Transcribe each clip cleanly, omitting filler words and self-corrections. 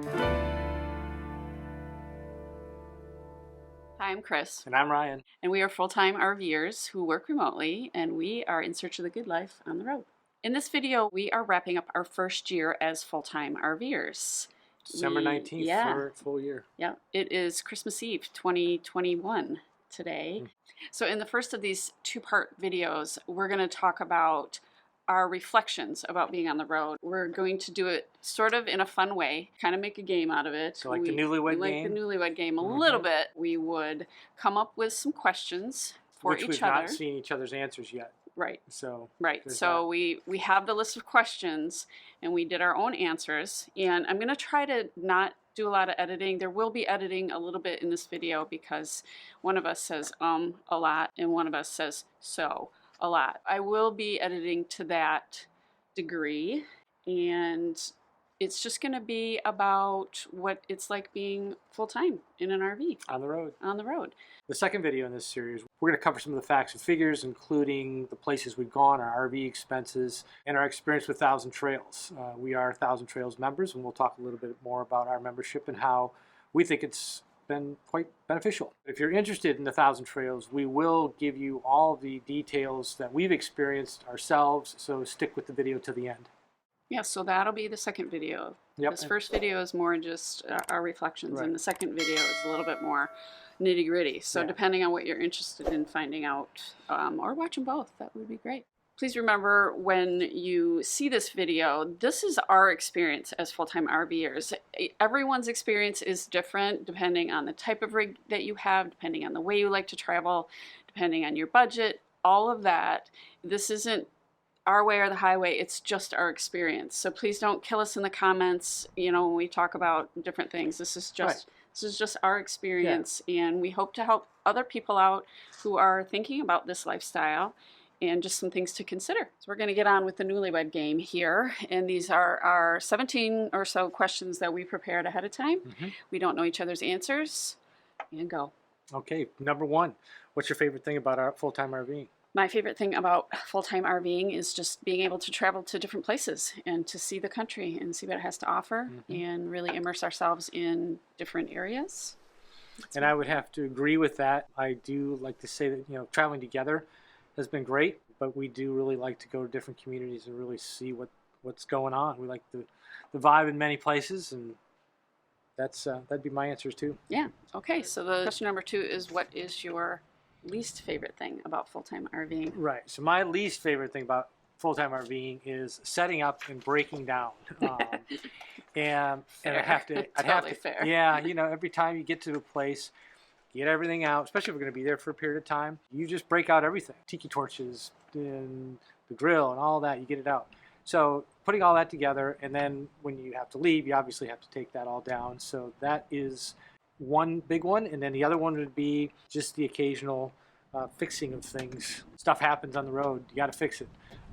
Hi, I'm Chris. And I'm Ryan. And we are full-time RVers who work remotely, and we are in search of the good life on the road. In this video, we are wrapping up our first year as full-time RVers. December 19th for a full year. Yeah, it is Christmas Eve 2021 today. So in the first of these two-part videos, we're going to talk about our reflections about being on the road. We're going to do it sort of in a fun way, kind of make a game out of it. So like the newlywed game? Like the newlywed game a little bit. We would come up with some questions for each other. Which we've not seen each other's answers yet. Right. So we have the list of questions, and we did our own answers. And I'm going to try to not do a lot of editing. There will be editing a little bit in this video because one of us says a lot, and one of us says so a lot. I will be editing to that degree, and it's just going to be about what it's like being full-time in an RV. On the road. On the road. The second video in this series, we're going to cover some of the facts and figures, including the places we've gone, our RV expenses, and our experience with Thousand Trails. We are Thousand Trails members, and we'll talk a little bit more about our membership and how we think it's been quite beneficial. If you're interested in the Thousand Trails, we will give you all the details that we've experienced ourselves, so stick with the video to the end. Yeah, so that'll be the second video. Yep. This first video is more just our reflections, and the second video is a little bit more nitty-gritty. So depending on what you're interested in finding out, or watching both, that would be great. Please remember, when you see this video, this is our experience as full-time RVers. Everyone's experience is different depending on the type of rig that you have, depending on the way you like to travel, depending on your budget, all of that. This isn't our way or the highway, it's just our experience. So please don't kill us in the comments, you know, when we talk about different things. This is just our experience, and we hope to help other people out who are thinking about this lifestyle, and just some things to consider. So we're going to get on with the newlywed game here, and these are our 17 or so questions that we prepared ahead of time. We don't know each other's answers, and go. Okay, number one, what's your favorite thing about our full-time RVing? My favorite thing about full-time RVing is just being able to travel to different places and to see the country and see what it has to offer, and really immerse ourselves in different areas. And I would have to agree with that. I do like to say that, you know, traveling together has been great, but we do really like to go to different communities and really see what's going on. We like the vibe in many places, and that'd be my answers too. Yeah. Okay. So the question number 2 is, what is your least favorite thing about full-time RVing? Right. So my least favorite thing about full-time RVing is setting up and breaking down. And I'd have to, fair. Yeah, you know, every time you get to a place, get everything out, especially if we're going to be there for a period of time, you just break out everything. Tiki torches and the grill and all that, you get it out. So putting all that together, and then when you have to leave, you obviously have to take that all down. So that is one big one. And then the other one would be just the occasional fixing of things. Stuff happens on the road, you got to fix it.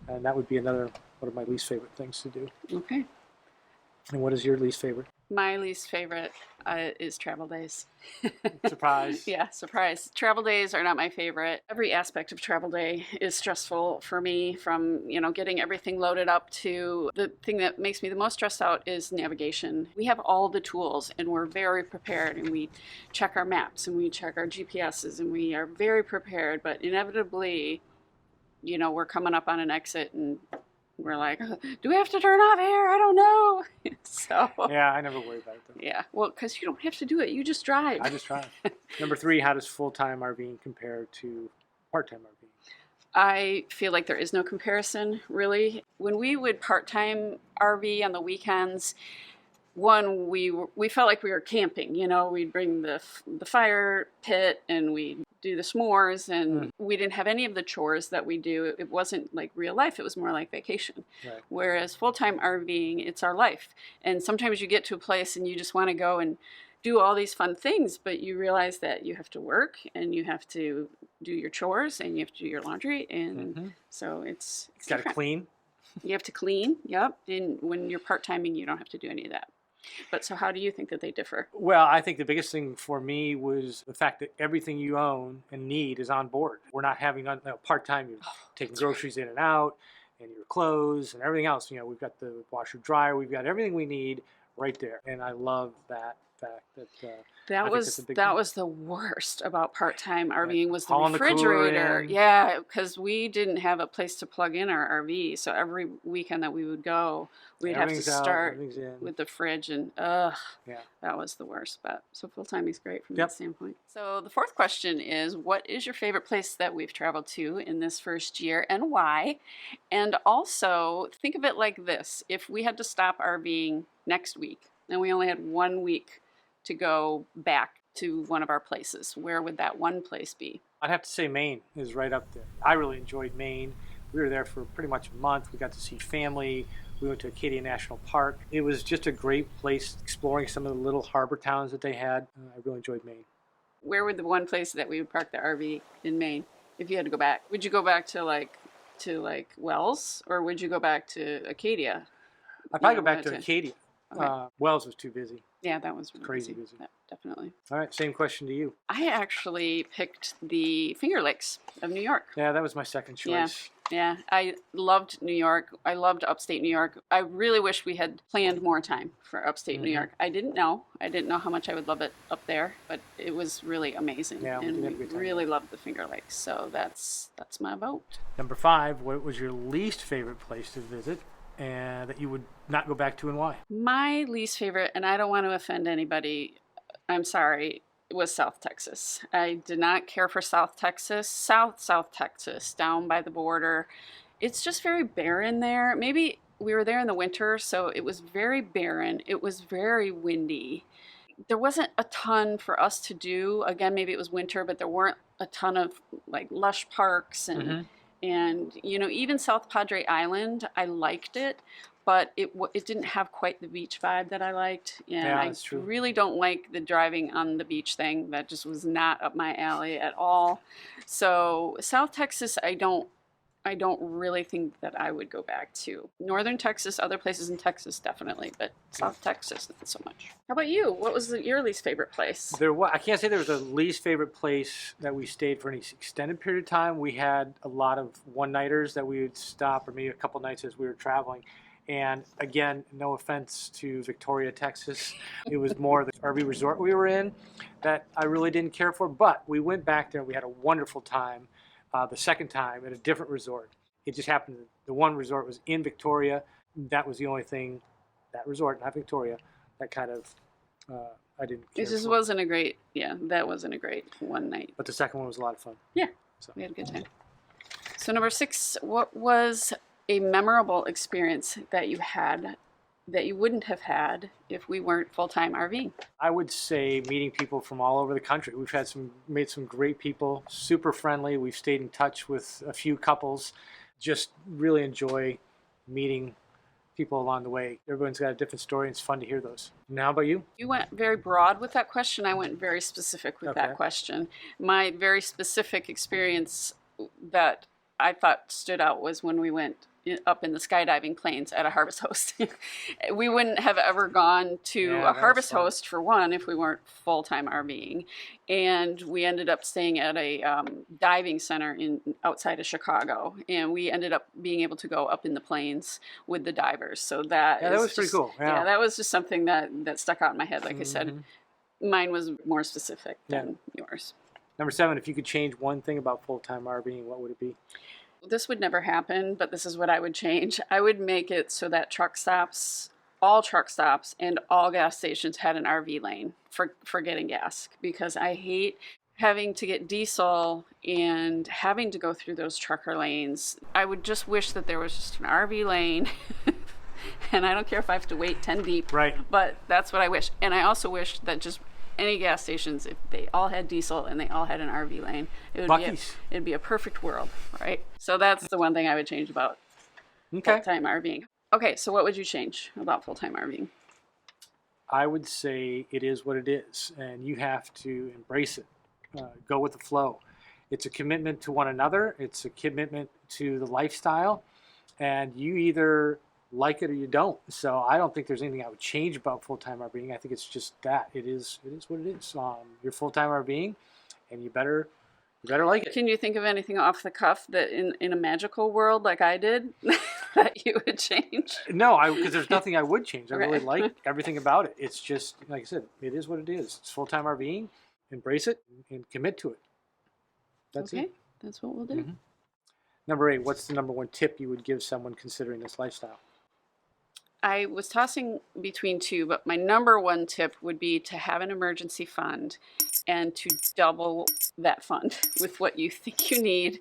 And that would be another one of my least favorite things to do. Okay. And what is your least favorite? My least favorite is travel days. Surprise. Yeah, surprise. Travel days are not my favorite. Every aspect of travel day is stressful for me, from, you know, getting everything loaded up to the thing that makes me the most stressed out is navigation. We have all the tools, and we're very prepared, and we check our maps, and we check our GPSs, and we are very prepared, but inevitably, you know, we're coming up on an exit, and we're like, do we have to turn off here? I don't know. So yeah, I never worry about it though. Yeah, well, because you don't have to do it. You just drive. I just drive. Number 3, how does full-time RVing compare to part-time RVing? I feel like there is no comparison, really. When we would part-time RV on the weekends, one, we felt like we were camping. You know, we'd bring the fire pit, and we'd do the s'mores, and we didn't have any of the chores that we do. It wasn't like real life, it was more like vacation. Right. Whereas full-time RVing, it's our life. And sometimes you get to a place and you just want to go and do all these fun things, but you realize that you have to work, and you have to do your chores, and you have to do your laundry, and so it's got to clean. You have to clean, yep. And when you're part-timing, you don't have to do any of that. But so how do you think that they differ? Well, I think the biggest thing for me was the fact that everything you own and need is on board. We're not having part-time, you're taking groceries in and out, and your clothes and everything else. You know, we've got the washer dryer, we've got everything we need right there. And I love that fact that That I think was that's a big that thing. was the worst about part-time RVing was the Hauling the cooler refrigerator. in. Yeah, because we didn't have a place to plug in our RV, so every weekend that we would go, we'd have to Everything's out, start everything's in. with the fridge, and Yeah. that was the worst. But so full-time is great from Yep. that standpoint. So the fourth question is, what is your favorite place that we've traveled to in this first year, and why? And also think of it like this: if we had to stop RVing next week, and we only had 1 week to go back to one of our places, where would that one place be? I'd have to say Maine is right up there. I really enjoyed Maine. We were there for pretty much a month. We got to see family. We went to Acadia National Park. It was just a great place, exploring some of the little harbor towns that they had. I really enjoyed Maine. Where would the one place that we would park the RV in Maine if you had to go back? Would you go back to like Wells, or would you go back to Acadia? I'd probably go back to Acadia. Okay. Wells was too busy. Yeah, that was really Crazy busy. Yeah, definitely. All right, same question to you. I actually picked the Finger Lakes of New York. Yeah, that was my second choice. Yeah, I loved New York. I loved upstate New York. I really wish we had planned more time for upstate New York. I didn't know how much I would love it up there, but it was really amazing. Yeah, we and did have a we good time. really loved the Finger Lakes. So that's my vote. Number 5, what was your least favorite place to visit and that you would not go back to, and why? My least favorite, and I don't want to offend anybody, I'm sorry, was South Texas. I did not care for South Texas. South Texas, down by the border. It's just very barren there. Maybe we were there in the winter, so it was very barren. It was very windy. There wasn't a ton for us to do. Again, maybe it was winter, but there weren't a ton of like lush parks and even South Padre Island, I liked it, but it didn't have quite the beach vibe that I liked. And Yeah, I that's true. really don't like the driving on the beach thing. That just was not up my alley at all. So South Texas, I don't really think that I would go back to. Northern Texas, other places in Texas, definitely, but South Texas, not so much. How about you? What was your least favorite place? I can't say there was a least favorite place that we stayed for any extended period of time. We had a lot of one-nighters that we would stop, or maybe a couple nights as we were traveling. And again, no offense to Victoria, Texas. It was more the RV resort we were in that I really didn't care for. But we went back there and we had a wonderful time the second time at a different resort. It just happened that the one resort was in Victoria. That was the only thing, that resort, not Victoria, that kind of I didn't care It just for. wasn't a great, that wasn't a great one night. But the second one was a lot of fun. Yeah, So. we had a good time. So number 6, what was a memorable experience that you had that you wouldn't have had if we weren't full-time RVing? I would say meeting people from all over the country. We've made some great people, super friendly. We've stayed in touch with a few couples. Just really enjoy meeting people along the way. Everyone's got a different story, and it's fun to hear those. Now, how about you? You went very broad with that question. I went very specific with that question. My very specific experience that I thought stood out was when we went up in the skydiving planes at a Harvest Host. We wouldn't have ever gone to a Harvest Host, for one, if we weren't full-time RVing. And we ended up staying at a diving center outside of Chicago. And we ended up being able to go up in the planes with the divers. So that was pretty cool. Yeah, that was just something that stuck out in my head. Like I said, mine was more specific than yours. Number 7, if you could change one thing about full-time RVing, what would it be? This would never happen, but this is what I would change. I would make it so that all truck stops and all gas stations had an RV lane for getting gas, because I hate having to get diesel and having to go through those trucker lanes. I would just wish that there was just an RV lane. And I don't care if I have to wait 10 deep, right? But that's what I wish. And I also wish that just any gas stations, if they all had diesel and they all had an RV lane, it'd be a perfect world, right? So that's the one thing I would change about full-time RVing. Okay, so what would you change about full-time RVing? I would say it is what it is, and you have to embrace it. Go with the flow. It's a commitment to one another. It's a commitment to the lifestyle, and you either like it or you don't. So I don't think there's anything I would change about full-time RVing. I think it's just that it is what it is. You're full-time RVing, and you better You better like it. Can you think of anything off the cuff that in a magical world like I did that you would change? No, because there's nothing I would change. I Okay. really like everything about it. It's just, like I said, it is what it is. It's full-time RVing. Embrace it and commit to it. That's Okay, it. that's what we'll do. Mhm. Number 8, what's the number 1 tip you would give someone considering this lifestyle? I was tossing between 2, but my number 1 tip would be to have an emergency fund and to double that fund with what you think you need.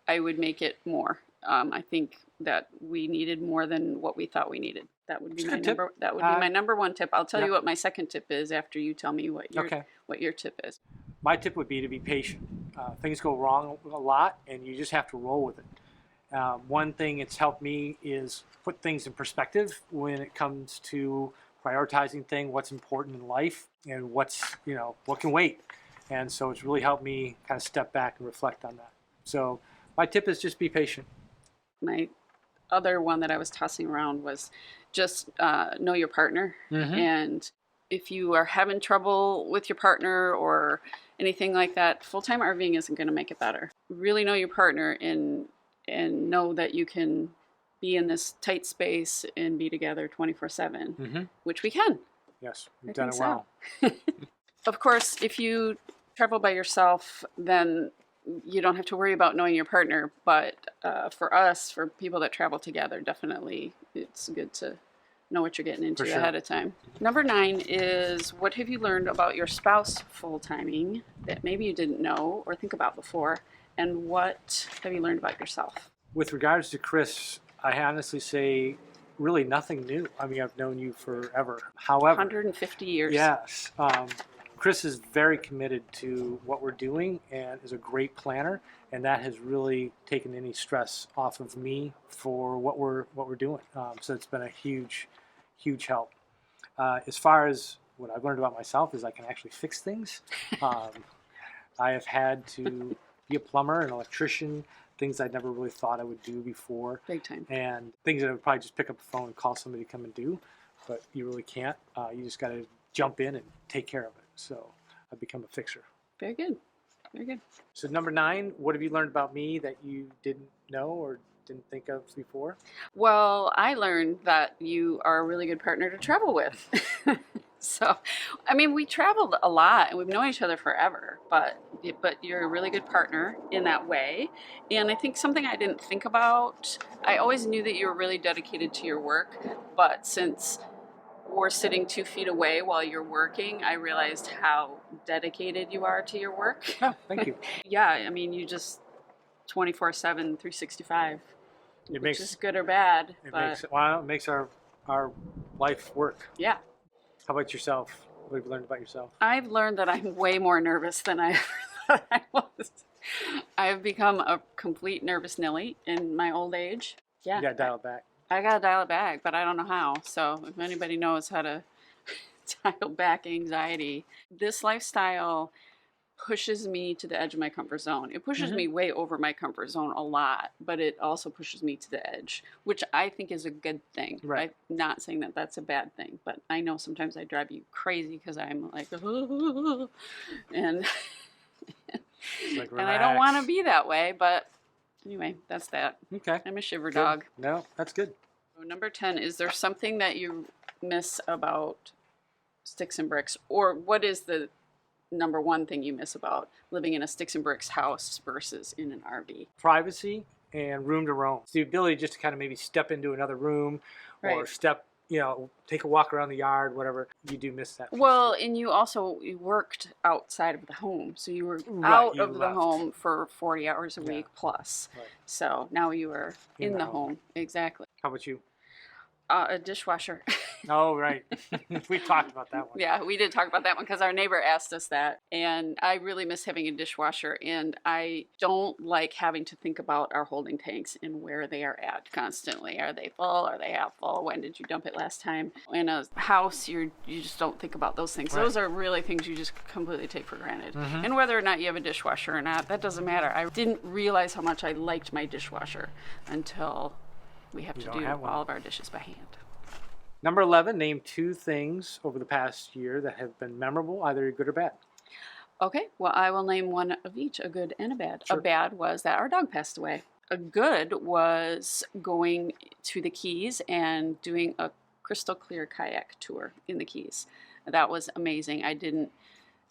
I would make it more. I think that we needed more than what we thought we needed. That would be That's a my good tip. number. That would be my number 1 tip. I'll tell yeah. you what my second tip is after you tell me what your tip is. My tip would be to be patient. Things go wrong a lot, and you just have to roll with it. One thing it's helped me is put things in perspective when it comes to prioritizing what's important in life and what can wait. And so it's really helped me kind of step back and reflect on that. So my tip is just be patient. My other one that I was tossing around was just know your partner. Mm-hmm. And if you are having trouble with your partner or anything like that, full-time RVing isn't going to make it better. Really know your partner and know that you can be in this tight space and be together 24/7, Mm-hmm. which we can. Yes, I you've done it think well. Of course, if you travel by yourself, then you don't have to worry about knowing your partner. But for us, for people that travel together, definitely it's good to know what you're getting into For sure. ahead of time. Number 9 is, what have you learned about your spouse full-timing that maybe you didn't know or think about before? And what have you learned about yourself? With regards to Chris, I honestly say really nothing new. I mean, I've known you forever. However, 150 years. yes, Chris is very committed to what we're doing and is a great planner, and that has really taken any stress off of me for what we're doing. So it's been a huge help. As far as what I've learned about myself is I can actually fix things. I have had to be a plumber, an electrician, things I never really thought I would do before, Big time. and things that I would probably just pick up the phone and call somebody to come and do, but you really can't. You just got to jump in and take care of it. So I've become a fixer. Very good. Very good. So number 9, what have you learned about me that you didn't know or didn't think of before? Well, I learned that you are a really good partner to travel with. So, I mean, we traveled a lot and we've known each other forever, but you're a really good partner in that way. And I think something I didn't think about, I always knew that you were really dedicated to your work, but since we're sitting 2 feet away while you're working, I realized how dedicated you are to your work. Oh, thank you. Yeah, I mean, you just 24/7, 365, It which makes is good or bad. it makes our life work. Yeah. How about yourself? What have you learned about yourself? I've learned that I'm way more nervous than I ever thought I was. I've become a complete nervous Nelly in my old age. Yeah. You got to dial it back. I got to dial it back, but I don't know how. So if anybody knows how to dial back anxiety, this lifestyle pushes me to the edge of my comfort zone. It pushes me way over my comfort zone a lot, but it also pushes me to the edge, which I think is a good thing. Right. I'm not saying that that's a bad thing, but I know sometimes I drive you crazy because I'm like, and Like, and I don't want to relax. be that way, but anyway, that's that. Okay. I'm a shiver Good. dog. No, that's good. Number 10, is there something that you miss about sticks and bricks? Or what is the number 1 thing you miss about living in a sticks and bricks house versus in an RV? Privacy and room to roam. It's the ability just to kind of maybe step into another room or Right. step, take a walk around the yard, whatever. You do miss that. piece. Well, and you worked outside of the home. So you were Right, out you of the left. home for 40 hours a Yeah. week plus. Right. So now you are in the home. Exactly. How about you? A dishwasher. Oh, right. We talked about that one. Yeah, we did talk about that one because our neighbor asked us that. And I really miss having a dishwasher. And I don't like having to think about our holding tanks and where they are at constantly. Are they full? Are they half full? When did you dump it last time? In a house, you just don't think about those things. Right. Those are really things you just completely take for granted. Mhm. And whether or not you have a dishwasher or not, that doesn't matter. I didn't realize how much I liked my dishwasher until we have You to don't do have one. all of our dishes by hand. Number 11, name 2 things over the past year that have been memorable, either good or bad. Okay, well, I will name one of each, a good and a bad. Sure. A bad was that our dog passed away. A good was going to the Keys and doing a crystal clear kayak tour in the Keys. That was amazing.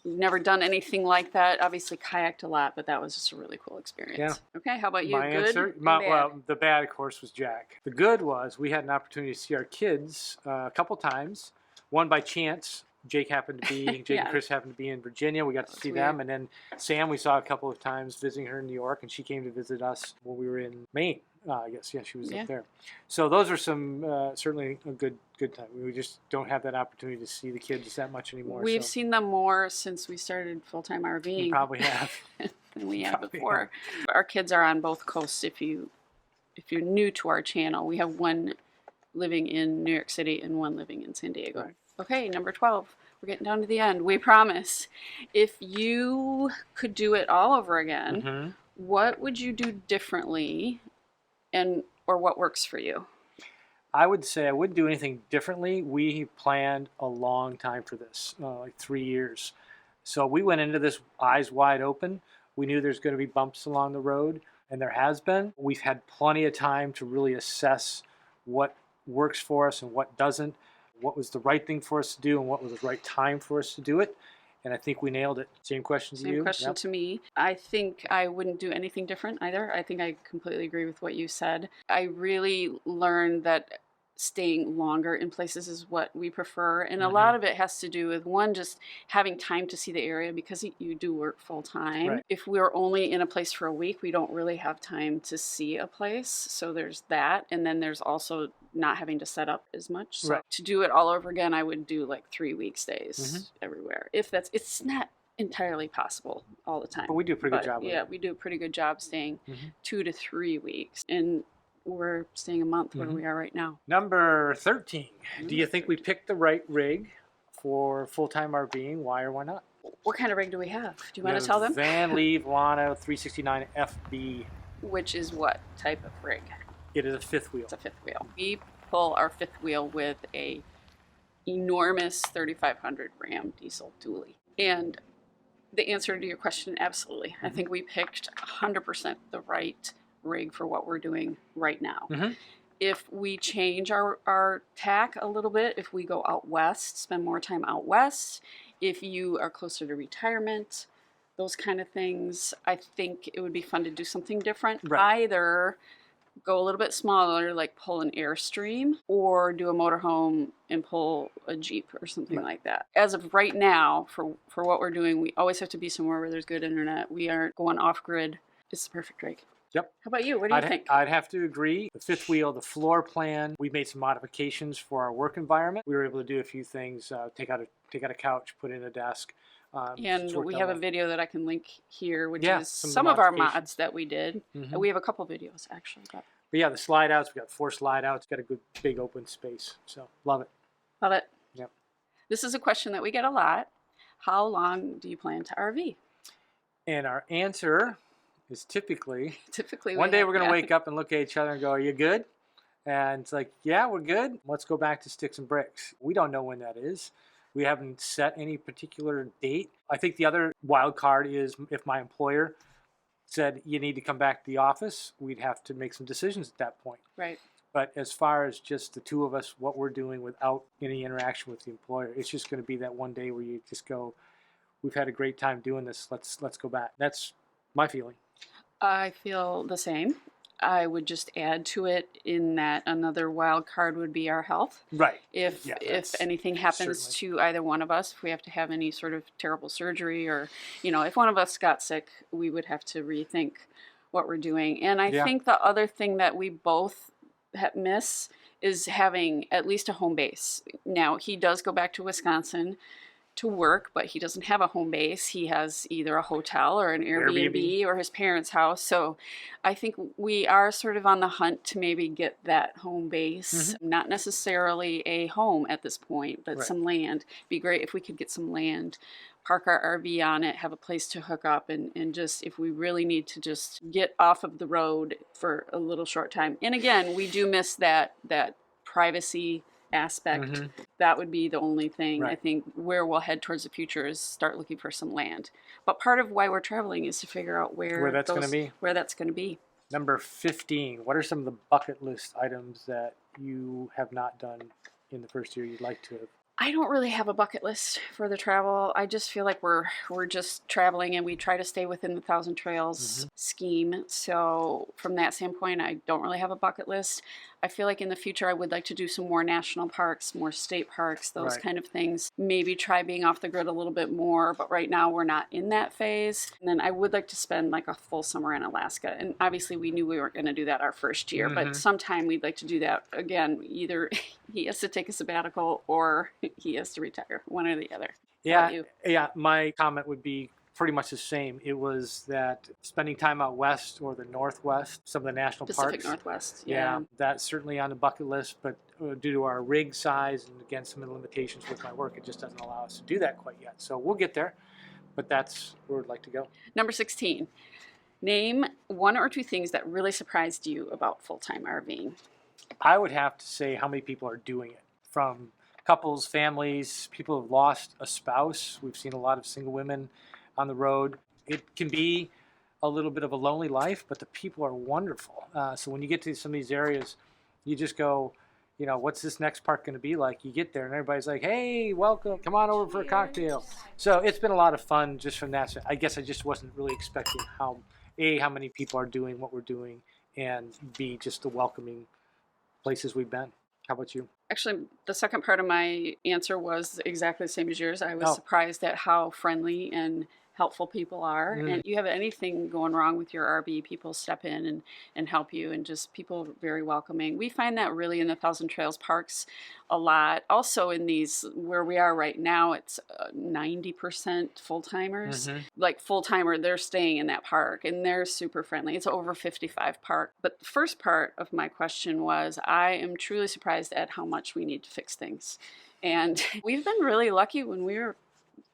We've never done anything like that. Obviously kayaked a lot, but that was just a really cool experience. Yeah. Okay, how about you? My Good answer? and bad? Well, the bad, of course, was Jack. The good was we had an opportunity to see our kids a couple times. One by chance. Jake happened to be, Jake Yeah. and Chris happened to be in Virginia. We got to That's see weird. them. And then Sam, we saw a couple of times visiting her in New York, and she came to visit us when we were in Maine. I guess, yeah, she was Yeah. up there. So those are some, certainly a good time. We just don't have that opportunity to see the kids that much anymore. We've so seen them more since we started full-time RVing. you probably have. than we had Probably before. Our kids are on both coasts. If you're new to our channel, we have one living in New York City and one living in San Diego. Right. Okay, number 12. We're getting down to the end. We promise. If you could do it all over again, Mm-hmm. what would you do differently, or what works for you? I would say I wouldn't do anything differently. We planned a long time for this, like 3 years. So we went into this eyes wide open. We knew there's going to be bumps along the road, and there has been. We've had plenty of time to really assess what works for us and what doesn't, what was the right thing for us to do and what was the right time for us to do it. And I think we nailed it. Same question to you? Same question Yep. to me. I think I wouldn't do anything different either. I think I completely agree with what you said. I really learned that staying longer in places is what we prefer. And a Mm-hmm. lot of it has to do with, one, just having time to see the area because you do work full time. Right. If we're only in a place for a week, we don't really have time to see a place. So there's that. And then there's also not having to set up as much. So Right. to do it all over again, I would do like 3-week stays Mhm. everywhere. It's not entirely possible all the time. But we do a pretty good But, job with yeah, it. we do a pretty good job staying Mhm. 2 to 3 weeks. And we're staying a month where Mhm. we are right now. Number 13. Do Number you think we picked the right rig for full-time RVing? Why or why not? What kind of rig do we have? Do you We want have to tell them? Van Leave Lano 369 FB. Which is what type of rig? It is a fifth wheel. It's a fifth wheel. We pull our fifth wheel with a enormous 3500 Ram diesel dually. And the answer to your question, absolutely. I think we picked 100% the right rig for what we're doing right now. Mhm. If we change our tack a little bit, if we go out west, spend more time out west, if you are closer to retirement, those kind of things, I think it would be fun to do something different. Right. Either go a little bit smaller, like pull an Airstream, or do a motorhome and pull a Jeep or something Right. like that. As of right now, for what we're doing, we always have to be somewhere where there's good internet. We aren't going off-grid. It's the perfect rig. Yep. How about you? What do you think? I'd have to agree. The fifth wheel, the floor plan, we made some modifications for our work environment. We were able to do a few things, take out a couch, put in a desk. And it's worked we out have a well. video that I can link here, which Yeah, is some some of of the our modifications. mods that we did. Mhm. We have a couple videos, actually. But But yeah, the slide outs, we got 4 slide outs, got a good big open space. So love it. love it. Yep. This is a question that we get a lot. How long do you plan to RV? And our answer is typically Typically, one day we're going to yeah. wake up and look at each other and go, "Are you good?" And it's like, "Yeah, we're good. Let's go back to sticks and bricks." We don't know when that is. We haven't set any particular date. I think the other wild card is if my employer said you need to come back to the office, we'd have to make some decisions at that point. Right. But as far as just the two of us, what we're doing without any interaction with the employer, it's just going to be that one day where you just go, "We've had a great time doing this. Let's go back." That's my feeling. I feel the same. I would just add to it in that another wild card would be our health. Right. If Yeah, if that's anything happens to either one of us, if we have to have any sort of terrible surgery, or if one of us got sick, we would have to rethink what we're doing. And I Yeah. think the other thing that we both miss is having at least a home base. Now, he does go back to Wisconsin to work, but he doesn't have a home base. He has either a hotel or an Airbnb or his parents' house. So I think we are sort of on the hunt to maybe get that home base. Not necessarily a home at this point, but Right. some land. Be great if we could get some land, park our RV on it, have a place to hook up, and just, if we really need to just get off of the road for a little short time. And again, we do miss that privacy aspect, that would be the only thing. I Right. think where we'll head towards the future is start looking for some land. But part of why we're traveling is to figure out Where that's going to be. where that's going to be. Number 15, what are some of the bucket list items that you have not done in the first year you'd like to have? I don't really have a bucket list for the travel. I just feel like we're just traveling, and we try to stay within the Thousand Trails scheme. So from that standpoint, I don't really have a bucket list. I feel like in the future I would like to do some more national parks, more state parks, those kind of things. Maybe try being off the grid a little bit more, but right now we're not in that phase. And then I would like to spend like a full summer in Alaska. And obviously we knew we weren't going to do that our first year, but sometime we'd like to do that again. Either he has to take a sabbatical or he has to retire, one or the other. Yeah, my comment would be pretty much the same. It was that spending time out west or the Northwest, some of the national Pacific parks. Northwest, Yeah, that's certainly on the bucket list, but due to our rig size and again some of the limitations with my work, it just doesn't allow us to do that quite yet. So we'll get there, but that's where we'd like to go. Number 16, name one or two things that really surprised you about full-time RVing. I would have to say how many people are doing it. From couples, families, people who've lost a spouse. We've seen a lot of single women on the road. It can be a little bit of a lonely life, but the people are wonderful. So when you get to some of these areas, you just go, you know, what's this next park going to be like? You get there and everybody's like, hey, welcome, come on over for a cocktail. So it's been a lot of fun just from that. I guess I just wasn't really expecting how many people are doing what we're doing, and B, just the welcoming places we've been. How about you? Actually, the second part of my answer was exactly the same as yours. I was surprised at how friendly and helpful people are. And you have anything going wrong with your RV, people step in and help you, and just people very welcoming. We find that really in the Thousand Trails parks a lot. Also in these, where we are right now, it's 90% full-timers. Like full-timer, they're staying in that park and they're super friendly. It's over 55 park. But the first part of my question was, I am truly surprised at how much we need to fix things. And we've been really lucky when we were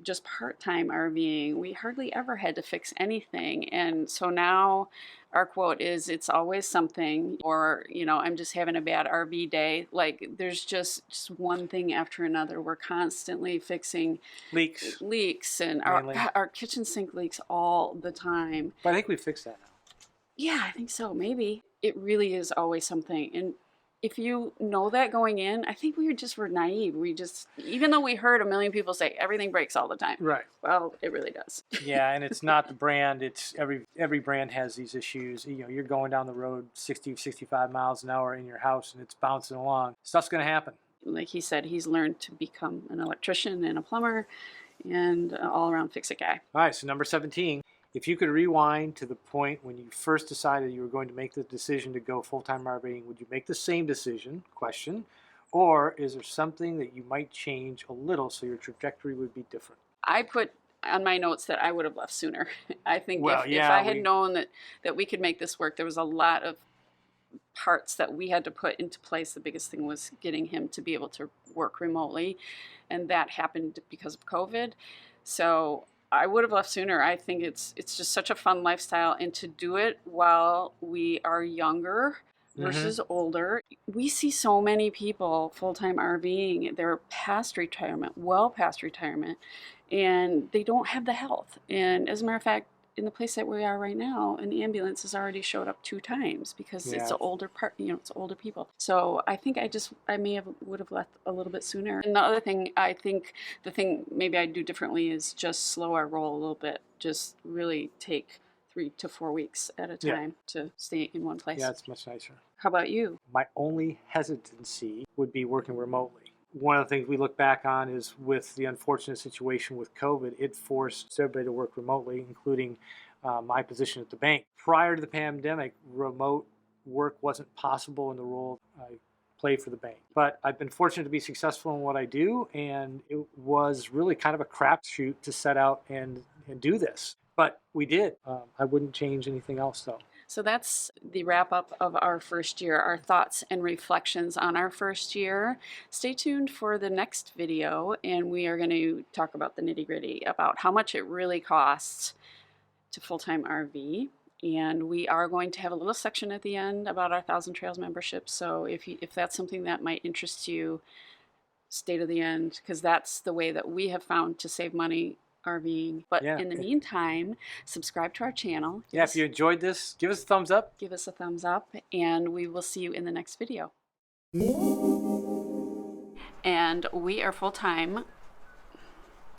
just part-time RVing. We hardly ever had to fix anything. And so now our quote is, it's always something, or, you know, I'm just having a bad RV day. Like there's just one thing after another. We're constantly fixing leaks and our kitchen sink leaks all the time. But I think we fixed that now. Yeah, I think so. Maybe. It really is always something. And if you know that going in, I think we were naive. We just, even though we heard a million people say everything breaks all the time. Right. Well, it really does. Yeah, and it's not the brand. It's every brand has these issues. You know, you're going down the road 60, 65 miles an hour in your house and it's bouncing along. Stuff's going to happen. Like he said, he's learned to become an electrician and a plumber and all around fix-it guy. All right, so number 17. If you could rewind to the point when you first decided you were going to make the decision to go full-time RVing, would you make the same decision, question, or is there something that you might change a little so your trajectory would be different? I put on my notes that I would have left sooner. I think if I had known that we could make this work, there was a lot of parts that we had to put into place. The biggest thing was getting him to be able to work remotely, and that happened because of COVID. So I would have left sooner. I think it's just such a fun lifestyle, and to do it while we are younger versus older. We see so many people full-time RVing, they're past retirement, well past retirement, and they don't have the health. And as a matter of fact, in the place that we are right now, an ambulance has already showed up 2 times because it's an older part, you know, it's older people. So I think I would have left a little bit sooner. And the other thing, I think the thing maybe I'd do differently is just slow our roll a little bit. Just really take 3 to 4 weeks at a time to stay in one place. Yeah, it's much nicer. How about you? My only hesitancy would be working remotely. One of the things we look back on is with the unfortunate situation with COVID, it forced everybody to work remotely, including my position at the bank. Prior to the pandemic, remote work wasn't possible in the role I played for the bank. But I've been fortunate to be successful in what I do, and it was really kind of a crapshoot to set out and do this. But we did. I wouldn't change anything else, though. So that's the wrap up of our first year, our thoughts and reflections on our first year. Stay tuned for the next video, and we are going to talk about the nitty-gritty, about how much it really costs to full-time RV. And we are going to have a little section at the end about our Thousand Trails membership. So if that's something that might interest you, stay to the end, because that's the way that we have found to save money RVing. But in the meantime, subscribe to our channel. If you enjoyed this, give us a thumbs up. Give us a thumbs up, and we will see you in the next video. And we are full-time.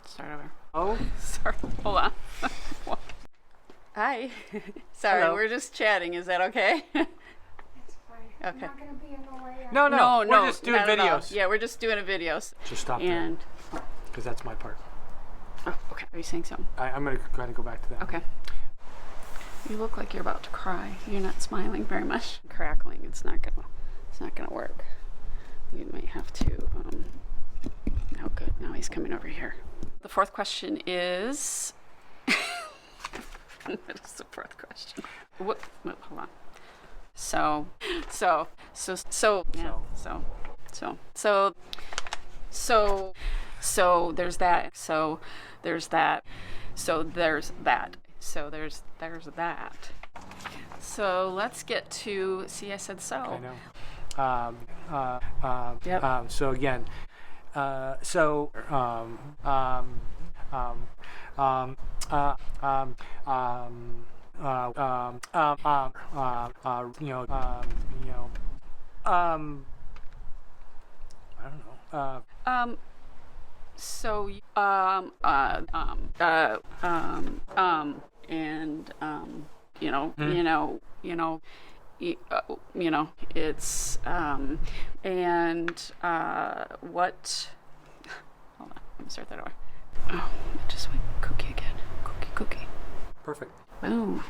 Start over. Oh. Sorry, hold on. Hi. Sorry, Hello. we're just chatting. Is that okay? It's fine. Okay. I'm not going to be in the way. No, we're just doing not at all. videos. Yeah, we're just doing a videos. Just stop there, because that's my part. Oh, okay. Are you saying something? I'm going to kind of go back to that. Okay. You look like you're about to cry. You're not smiling very much. Crackling. It's not gonna work. You might have to. Oh, good. Now he's coming over here. The fourth question is. What is the fourth question? What? Hold on. So there's that. So there's that. So there's that. So there's that. So let's get to. See, I said so. I know. Yep. So again, I don't know. It's what? Hold on, let me start that over. Oh, I just went cookie again. Cookie. Perfect. Boom.